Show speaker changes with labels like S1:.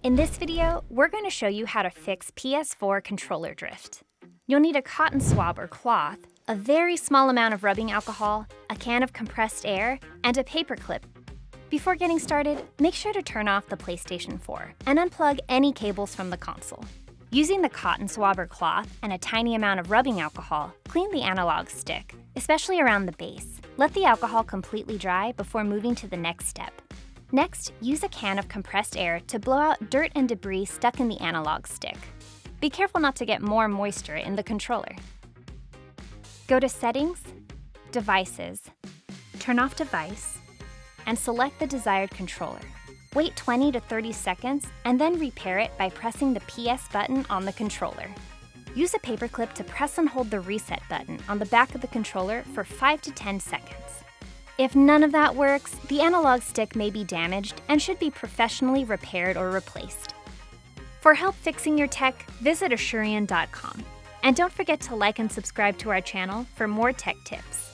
S1: In this video, we're going to show you how to fix PS4 controller drift. You'll need a cotton swab or cloth, a very small amount of rubbing alcohol, a can of compressed air, and a paper clip. Before getting started, make sure to turn off the PlayStation 4 and unplug any cables from the console. Using the cotton swab or cloth and a tiny amount of rubbing alcohol, clean the analog stick, especially around the base. Let the alcohol completely dry before moving to the next step. Next, use a can of compressed air to blow out dirt and debris stuck in the analog stick. Be careful not to get more moisture in the controller. Go to Settings, Devices, turn off Device, and select the desired controller. Wait 20 to 30 seconds and then repair it by pressing the PS button on the controller. Use a paperclip to press and hold the reset button on the back of the controller for 5 to 10 seconds. If none of that works, the analog stick may be damaged and should be professionally repaired or replaced. For help fixing your tech, visit Asurion.com. And don't forget to like and subscribe to our channel for more tech tips.